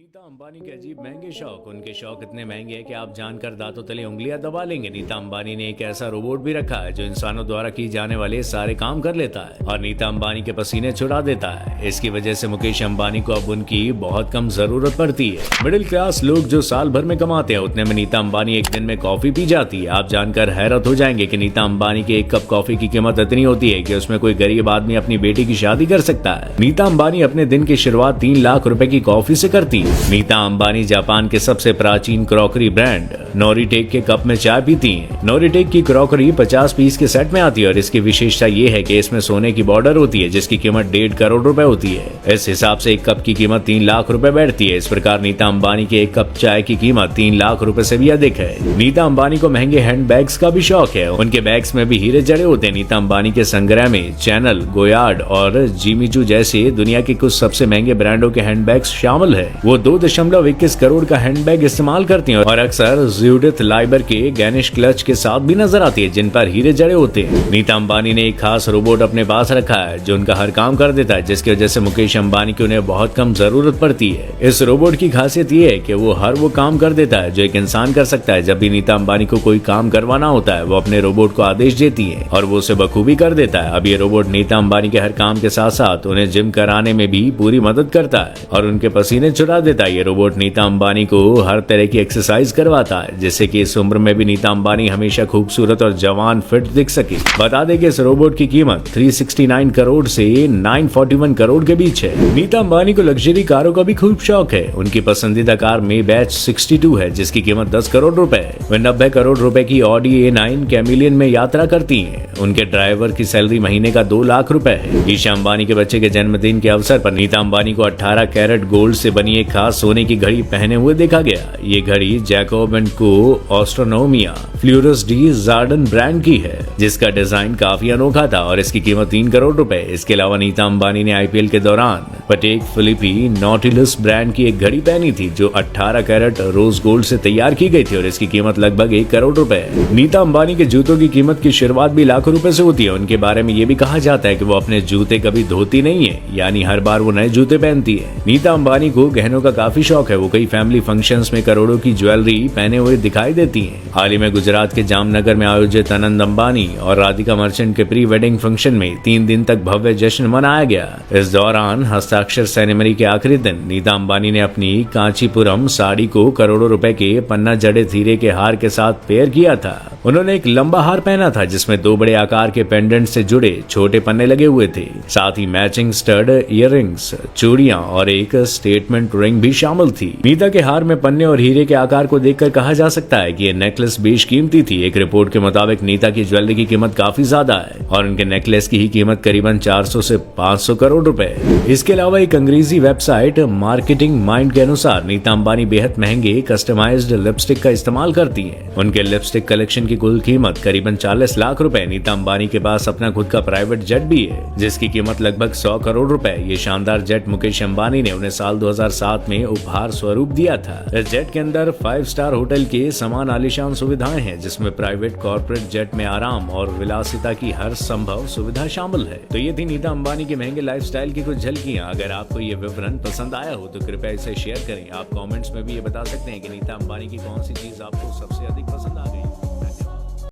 नीता अंबानी के अजीब महंगे शौक। उनके शौक इतने महंगे हैं कि आप जानकर दांतों तले उंगलियां दबा लेंगे। नीता अंबानी ने एक ऐसा रोबोट भी रखा है जो इंसानों द्वारा की जाने वाले सारे काम कर लेता है और नीता अंबानी के पसीने छुड़ा देता है। इसकी वजह से मुकेश अंबानी को अब उनकी बहुत कम जरूरत पड़ती है। मिडिल क्लास लोग जो साल भर में कमाते हैं उतने में नीता अंबानी एक दिन में कॉफी पी जाती है। आप जानकर हैरत हो जाएंगे कि नीता अंबानी के एक कप कॉफी की कीमत इतनी होती है कि उसमें कोई गरीब आदमी अपनी बेटी की शादी कर सकता है। नीता अंबानी अपने दिन की शुरुआत 3 लाख रुपए की कॉफी से करती है। नीता अंबानी जापान के सबसे प्राचीन क्रॉकरी ब्रांड नोरिटेक के कप में चाय पीती हैं। नोरिटेक की क्रॉकरी 50 पीस के सेट में आती है और इसकी विशेषता ये है कि इसमें सोने की बॉर्डर होती है जिसकी कीमत 1.5 करोड़ रुपए होती है। इस हिसाब से एक कप की कीमत 3 लाख रुपए बैठती है। इस प्रकार नीता अंबानी के एक कप चाय की कीमत 3 लाख रुपए से भी अधिक है। नीता अंबानी को महंगे हैंड बैग्स का भी शौक है। उनके बैग्स में भी हीरे जड़े होते हैं। नीता अंबानी के संग्रह में चैनल, गोयार्ड और जिमीचू जैसे दुनिया के कुछ सबसे महंगे ब्रांडों के हैंडबैग्स शामिल है। वो 2.21 करोड़ का हैंडबैग इस्तेमाल करती हैं और अक्सर ज्यूडिथ लाइबर के गैनिश क्लच के साथ भी नजर आती है जिन पर हीरे जड़े होते हैं। नीता अंबानी ने एक खास रोबोट अपने पास रखा है जो उनका हर काम कर देता है, जिसकी वजह से मुकेश अंबानी की उन्हें बहुत कम जरूरत पड़ती है। इस रोबोट की खासियत ये है कि वो हर वो काम कर देता है जो एक इंसान कर सकता है। जब भी नीता अंबानी को कोई काम करवाना होता है वो अपने रोबोट को आदेश देती है और वो उसे बखूबी कर देता है। अब ये रोबोट नीता अंबानी के हर काम के साथ साथ उन्हें जिम कराने में भी पूरी मदद करता है और उनके पसीने छुड़ा देता है। ये रोबोट नीता अंबानी को हर तरह की एक्सरसाइज करवाता है जिससे कि इस उम्र में भी नीता अंबानी हमेशा खूबसूरत और जवान फिट दिख सके। बता दें कि इस रोबोट की कीमत 369 करोड़ से 941 करोड़ के बीच है। नीता अंबानी को लग्जरी कारों का भी खूब शौक है। उनकी पसंदीदा कार मेबैच 62 है जिसकी कीमत 10 करोड़ रुपए है। वे 90 करोड़ रुपए की ऑडी A9 कैमिलियन में यात्रा करती हैं। उनके ड्राइवर की सैलरी महीने का 2 लाख रुपए है। ईशा अंबानी के बच्चे के जन्मदिन के अवसर पर नीता अंबानी को 18 कैरेट गोल्ड से बनी एक खास सोने की घड़ी पहने हुए देखा गया। ये घड़ी जैकोब एंड को ऑस्ट्रोनोमिया फ्लोरस डी जार्डन ब्रांड की है जिसका डिजाइन काफी अनोखा था और इसकी कीमत 3 करोड़ रुपए। इसके अलावा नीता अंबानी ने IPL के दौरान पटेक फिलिपी नॉटिलस ब्रांड की एक घड़ी पहनी थी जो 18 कैरेट रोज गोल्ड से तैयार की गई थी और इसकी कीमत लगभग 1 करोड़ रुपए है। नीता अंबानी के जूतों की कीमत की शुरुआत भी लाखों रुपए से होती है। उनके बारे में ये भी कहा जाता है कि वो अपने जूते कभी धोती नहीं है, यानी हर बार वो नए जूते पहनती है। नीता अंबानी को गहनों का काफी शौक है। वो कई फैमिली फंक्शंस में करोड़ों की ज्वेलरी पहने हुए दिखाई देती हैं। हाल ही में गुजरात के जामनगर में आयोजित आनंद अंबानी और राधिका मर्चेंट के प्री वेडिंग फंक्शन में 3 दिन तक भव्य जश्न मनाया गया। इस दौरान हस्ताक्षर सेरेमनी के आखिरी दिन नीता अंबानी ने अपनी कांचीपुरम साड़ी को करोड़ों रुपए के पन्ना जड़े हीरे के हार के साथ पेयर किया था। उन्होंने एक लंबा हार पहना था जिसमें 2 बड़े आकार के पेंडेंट से जुड़े छोटे पन्ने लगे हुए थे। साथ ही मैचिंग स्टड इयररिंग्स, चूड़ियां और एक स्टेटमेंट रिंग भी शामिल थी। नीता के हार में पन्ने और हीरे के आकार को देखकर कहा जा सकता है कि ये नेकलेस बेशकीमती थी। एक रिपोर्ट के मुताबिक नीता की ज्वेलरी की कीमत काफी ज्यादा है और उनके नेकलेस की ही कीमत करीबन 400 से 500 करोड़ रुपए है। इसके अलावा एक अंग्रेजी वेबसाइट मार्केटिंग माइंड के अनुसार नीता अंबानी बेहद महंगे कस्टमाइज्ड लिपस्टिक का इस्तेमाल करती हैं। उनके लिपस्टिक कलेक्शन की कुल कीमत करीबन 40 लाख रुपए। नीता अंबानी के पास अपना खुद का प्राइवेट जेट भी है जिसकी कीमत लगभग 100 करोड़ रुपए। ये शानदार जेट मुकेश अंबानी ने उन्हें साल 2007 में उपहार स्वरूप दिया था। इस जेट के अंदर 5 स्टार होटल के समान आलीशान सुविधाएं हैं जिसमें प्राइवेट कॉर्पोरेट जेट में आराम और विलासिता की हर संभव सुविधा शामिल है। तो ये थी नीता अंबानी के महंगे लाइफस्टाइल की कुछ झलकियां। अगर आपको ये विवरण पसंद आया हो तो कृपया इसे शेयर करें। आप कमेंट्स में भी ये बता सकते हैं कि नीता अंबानी की कौन सी चीज आपको सबसे अधिक पसंद आ गई।